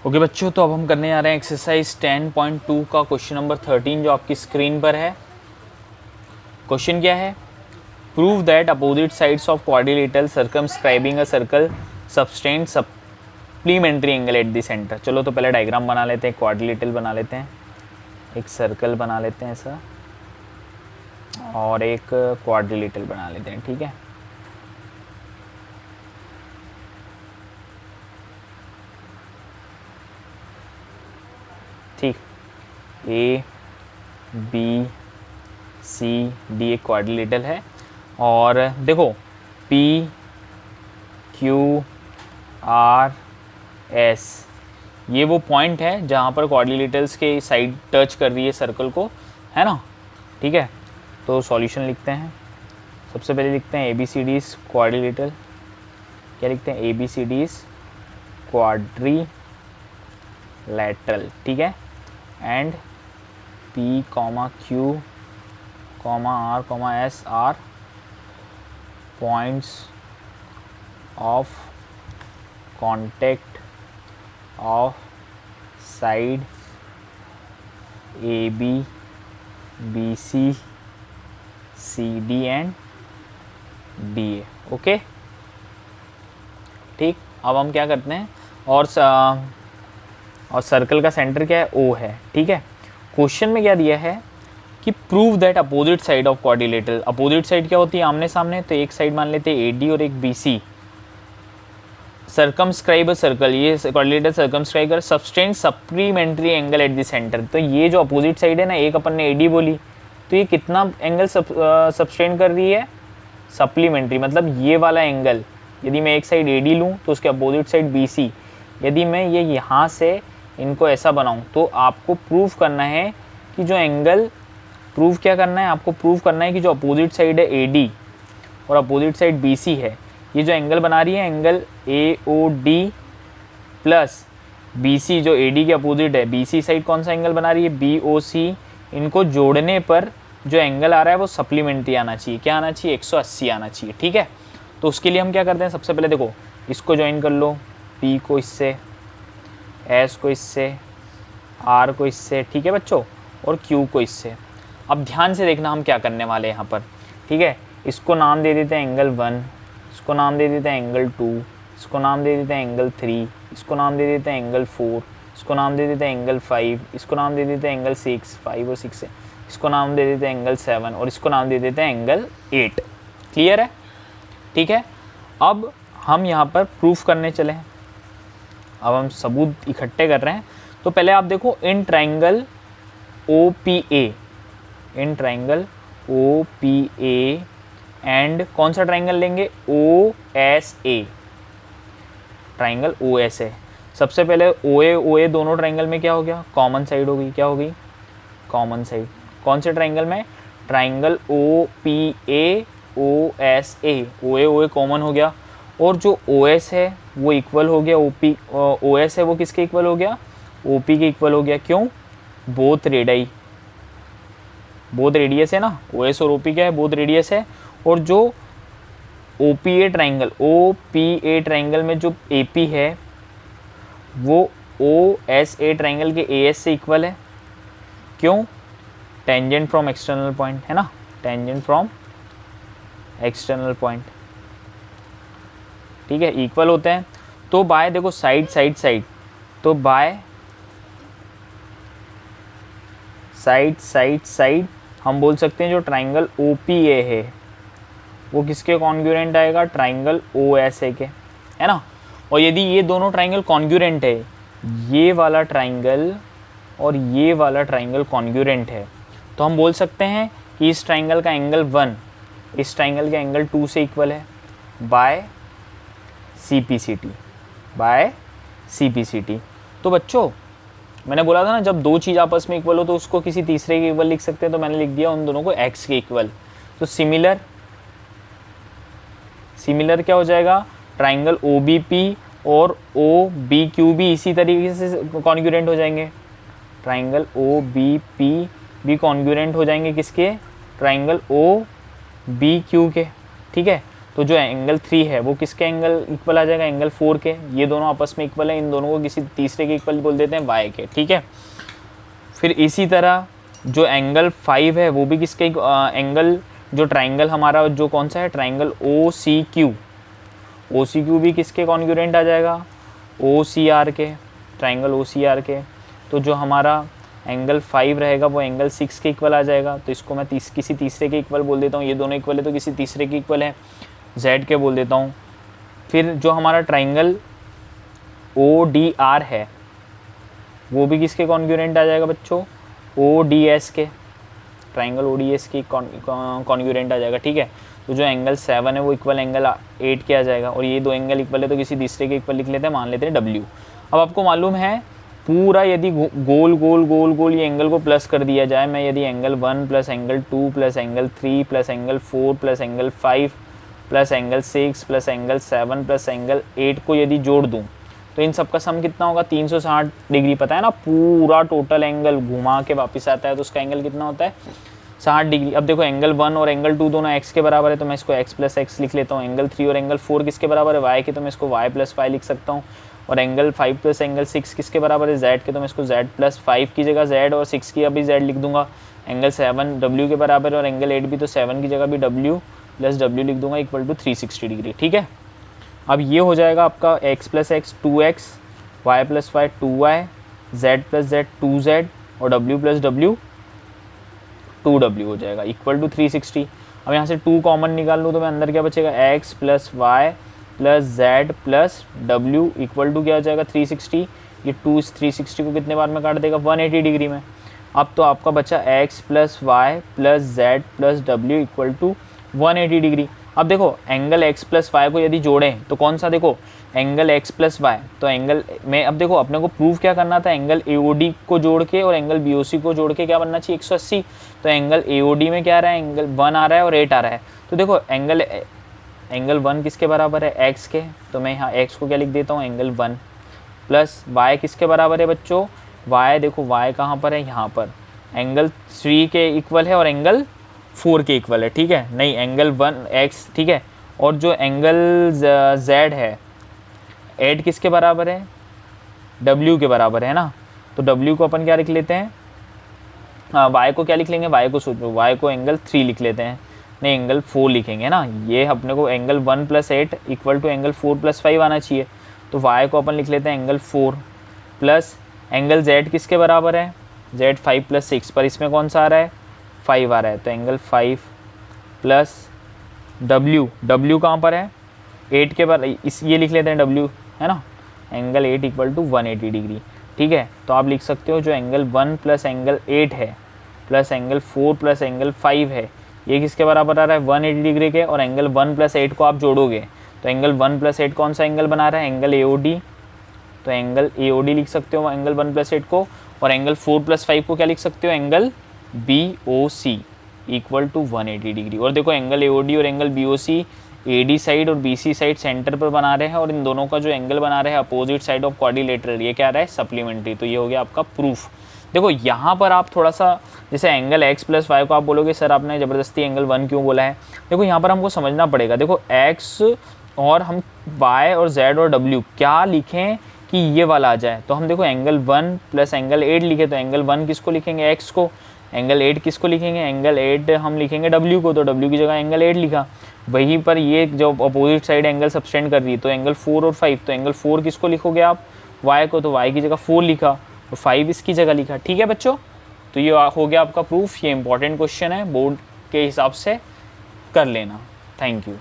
Okay बच्चों, तो अब हम करने जा रहे हैं एक्सरसाइज 10.2 का क्वेश्चन नंबर 13 जो आपकी स्क्रीन पर है। क्वेश्चन क्या है? Prove that opposite sides of quadrilateral circumscribing a circle subtend supplementary angle at the centre. चलो तो पहले डायग्राम बना लेते हैं, क्वाड्रिलेटरल बना लेते हैं, एक सर्कल बना लेते हैं ऐसा और एक क्वाड्रिलेटरल बना लेते हैं। ठीक है, ठीक। ए बी सी डी एक क्वाड्रिलेटरल है और देखो पी क्यू आर एस ये वो पॉइंट है जहाँ पर क्वाड्रिलेटरल्स के साइड टच कर रही है सर्कल को, है ना। ठीक है, तो सॉल्यूशन लिखते हैं। सबसे पहले लिखते हैं A B C D is quadrilateral. क्या लिखते हैं? A B C D is quadrilateral. ठीक है, and P comma Q comma R comma S are points of contact of side A B B C C D and D A. Okay, ठीक। अब हम क्या करते हैं, और सर्कल का सेंटर क्या है? ओ है। ठीक है, क्वेश्चन में क्या दिया है कि prove that opposite side of quadrilateral. Opposite side क्या होती है? आमने सामने। तो एक साइड मान लेते हैं AD और एक BC। सर्कमस्क्राइब सर्कल, ये क्वाड्रिलेटरल सर्कमस्क्राइब कर subtend supplementary angle at the centre. तो ये जो अपोजिट साइड है ना, एक अपन ने AD बोली, तो ये कितना एंगल सबटेंड कर रही है? सप्लीमेंट्री, मतलब ये वाला एंगल। यदि मैं एक साइड AD लूँ तो उसके अपोजिट साइड BC, यदि मैं ये यहाँ से इनको ऐसा बनाऊँ, तो आपको प्रूव करना है कि जो एंगल क्या करना है? आपको प्रूव करना है कि जो अपोजिट साइड है AD और अपोजिट साइड BC है, ये जो एंगल बना रही है एंगल AOD प्लस BC, जो AD के अपोजिट है BC साइड कौन सा एंगल बना रही है? BOC। इनको जोड़ने पर जो एंगल आ रहा है वो सप्लीमेंट्री आना चाहिए। क्या आना चाहिए? 180 आना चाहिए। ठीक है, तो उसके लिए हम क्या करते हैं, सबसे पहले देखो इसको ज्वाइन कर लो, P को इससे, S को इससे, R को इससे, ठीक है बच्चों, और Q को इससे। अब ध्यान से देखना हम क्या करने वाले हैं यहाँ पर। ठीक है, इसको नाम दे देते हैं एंगल 1, इसको नाम दे देते हैं एंगल 2, इसको नाम दे देते हैं एंगल 3, इसको नाम दे देते हैं एंगल 4, इसको नाम दे देते हैं एंगल 5, इसको नाम दे देते हैं एंगल 6, 5 और 6 से, इसको नाम दे देते हैं एंगल 7 और इसको नाम दे देते हैं एंगल 8। क्लियर है? ठीक है, अब हम यहाँ पर प्रूफ करने चले हैं। अब हम सबूत इकट्ठे कर रहे हैं। तो पहले आप देखो in triangle OPA, in triangle OPA and कौन सा ट्राइंगल लेंगे? OSA, triangle OSA। सबसे पहले OA दोनों ट्राइंगल में क्या हो गया? कॉमन साइड हो गई। क्या हो गई? Common side. कौन से ट्राइंगल में? Triangle OPA OSA। OA common हो गया और जो OS है वो इक्वल हो गया OS है वो किसके इक्वल हो गया? OP के इक्वल हो गया। क्यों? बोथ रेडियस है ना, OS और OP क्या है? बोथ रेडियस है। और जो OPA ट्राइंगल में जो AP है वो OSA ट्राइंगल के AS से इक्वल है। क्यों? टेंजेंट फ्रॉम एक्सटर्नल पॉइंट, है ना, टेंजेंट फ्रॉम एक्सटर्नल पॉइंट। ठीक है, इक्वल होते हैं। तो बाय देखो साइड, तो बाय साइड हम बोल सकते हैं जो ट्राइंगल OPA है वो किसके कॉन्ग्रुएंट आएगा? ट्राइंगल OSA के, है ना। और यदि ये दोनों ट्राइंगल कॉन्ग्रुएंट है, ये वाला ट्राइंगल और ये वाला ट्राइंगल कॉन्ग्रुएंट है, तो हम बोल सकते हैं कि इस ट्राइंगल का एंगल 1 इस ट्राइंगल के एंगल 2 से इक्वल है बाय CPCT। तो बच्चों मैंने बोला था ना, जब दो चीज़ आपस में इक्वल हो तो उसको किसी तीसरे के इक्वल लिख सकते हैं, तो मैंने लिख दिया उन दोनों को x के इक्वल। तो सिमिलर क्या हो जाएगा? ट्राइंगल OBP और OBQ भी इसी तरीके से कॉन्ग्रुएंट हो जाएंगे। ट्राइंगल OBP भी कॉन्ग्रुएंट हो जाएंगे किसके? ट्राइंगल OBQ के। ठीक है, तो जो एंगल 3 है वो किसके एंगल इक्वल आ जाएगा, एंगल 4 के। ये दोनों आपस में इक्वल है, इन दोनों को किसी तीसरे के इक्वल बोल देते हैं, y के, ठीक है। फिर इसी तरह जो एंगल 5 है वो भी किसके एंगल, जो ट्राइंगल हमारा जो कौन सा है, ट्राइंगल OCQ, OCQ भी किसके कॉन्ग्रुएंट आ जाएगा, OCR के, ट्राइंगल OCR के। तो जो हमारा एंगल 5 रहेगा वो एंगल 6 के इक्वल आ जाएगा। तो इसको मैं किसी तीसरे के इक्वल बोल देता हूँ, ये दोनों इक्वल है तो किसी तीसरे के इक्वल है, Z के बोल देता हूँ। फिर जो हमारा ट्राइंगल ODR है वो भी किसके कॉन्ग्रुएंट आ जाएगा बच्चों, ODS के, ट्राइंगल ODS की कॉन्ग्रुएंट आ जाएगा, ठीक है। तो जो एंगल 7 है वो इक्वल एंगल 8 के आ जाएगा, और ये दो एंगल इक्वल है तो किसी तीसरे के इक्वल लिख लेते हैं, मान लेते हैं W। अब आपको मालूम है पूरा यदि गोल गोल गोल गोल ये एंगल को प्लस कर दिया जाए, मैं यदि angle 1 plus angle 2 plus angle 3 plus angle 4 plus angle 5 plus angle 6 plus angle 7 plus angle 8 को यदि जोड़ दूं तो इन सब का सम कितना होगा, 360 डिग्री। पता है ना, पूरा टोटल एंगल घुमा के वापस आता है तो उसका एंगल कितना होता है, 60 डिग्री। अब देखो एंगल 1 और एंगल 2 दोनों x के बराबर है तो मैं इसको x प्लस एक्स लिख लेता हूँ। एंगल 3 और एंगल 4 किसके बराबर है, y के, तो मैं इसको y प्लस 5 लिख सकता हूँ। और एंगल 5 प्लस एंगल 6 किसके बराबर है, z के, तो मैं इसको z प्लस 5 की जगह z और 6 की अभी z लिख दूंगा। एंगल 7 w के बराबर है और एंगल 8 भी, तो 7 की जगह भी w प्लस w लिख दूंगा इक्वल टू 360 डिग्री, ठीक है। अब ये हो जाएगा आपका x plus x 2x, y plus y 2y, z plus z 2z और w प्लस w 2w हो जाएगा इक्वल टू 360। अब यहाँ से 2 कॉमन निकाल लूँ तो मैं अंदर क्या बचेगा, x plus y plus z plus w equal to क्या हो जाएगा 360। ये 2 इस 360 को कितने बार में काट देगा, 180 डिग्री में। अब तो आपका बचा x plus y plus z plus w equal to 180 degree. अब देखो एंगल x प्लस वाई को यदि जोड़ें तो कौन सा, देखो एंगल x प्लस वाई, तो एंगल में अब देखो अपने को प्रूव क्या करना था, एंगल AOD को जोड़ के और एंगल BOC को जोड़ के क्या बनना चाहिए, 180। तो एंगल AOD में क्या आ रहा है, एंगल 1 आ रहा है और 8 आ रहा है। तो देखो एंगल 1 किसके बराबर है, x के, तो मैं यहाँ x को क्या लिख देता हूँ, एंगल 1 प्लस y किसके बराबर है बच्चों, y, देखो y कहाँ पर है, यहाँ पर, एंगल 3 के इक्वल है और एंगल 4 के इक्वल है, ठीक है, नहीं एंगल 1x, ठीक है। और जो एंगल z है 8 किसके बराबर है, w के बराबर है ना, तो w को अपन क्या लिख लेते हैं, y को क्या लिख लेंगे, y को सोचो, y को एंगल 3 लिख लेते हैं, नहीं एंगल 4 लिखेंगे ना। ये अपने को angle 1 plus 8 equal to angle 4 plus 5 आना चाहिए, तो y को अपन लिख लेते हैं एंगल 4 प्लस एंगल z किसके बराबर है, z 5 प्लस 6, पर इसमें कौन सा आ रहा है, 5 आ रहा है, तो एंगल 5 प्लस w कहाँ पर है, 8 के बराबर, इस ये लिख लेते हैं w, है ना, एंगल 8 इक्वल टू 180 डिग्री, ठीक है। तो आप लिख सकते हो जो एंगल 1 प्लस एंगल 8 है प्लस एंगल 4 प्लस एंगल 5 है, ये किसके बराबर आ रहा है, 180 डिग्री के, और एंगल 1 प्लस 8 को आप जोड़ोगे तो एंगल 1 प्लस 8 कौन सा एंगल बना रहा है, एंगल AOD, तो एंगल AOD लिख सकते हो एंगल 1 प्लस 8 को, और एंगल 4 प्लस 5 को क्या लिख सकते हो, angle BOC equal to 180 degree. और देखो एंगल AOD और एंगल BOC AD साइड और BC साइड सेंटर पर बना रहे हैं, और इन दोनों का जो एंगल बना रहे हैं अपोजिट साइड ऑफ क्वाड्रिलेटरल, ये क्या रहा है, सप्लीमेंट्री। तो ये हो गया आपका प्रूफ। देखो यहाँ पर आप थोड़ा सा, जैसे एंगल x प्लस वाई को आप बोलोगे सर आपने ज़बरदस्ती एंगल 1 क्यों बोला है, देखो यहाँ पर हमको समझना पड़ेगा। देखो x और हम y और z और w क्या लिखें कि ये वाला आ जाए, तो हम देखो एंगल 1 प्लस एंगल 8 लिखे तो एंगल 1 किसको लिखेंगे, x को, एंगल 8 किसको लिखेंगे, एंगल 8 हम लिखेंगे w को, तो w की जगह एंगल 8 लिखा। वहीं पर ये जो अपोजिट साइड एंगल सब्सटेंड कर रही है तो एंगल 4 और 5, तो एंगल 4 किसको लिखोगे आप, y को, तो y की जगह 4 लिखा और 5 इसकी जगह लिखा, ठीक है बच्चों। तो ये हो गया आपका प्रूफ। ये इंपॉर्टेंट क्वेश्चन है, बोर्ड के हिसाब से कर लेना। Thank you.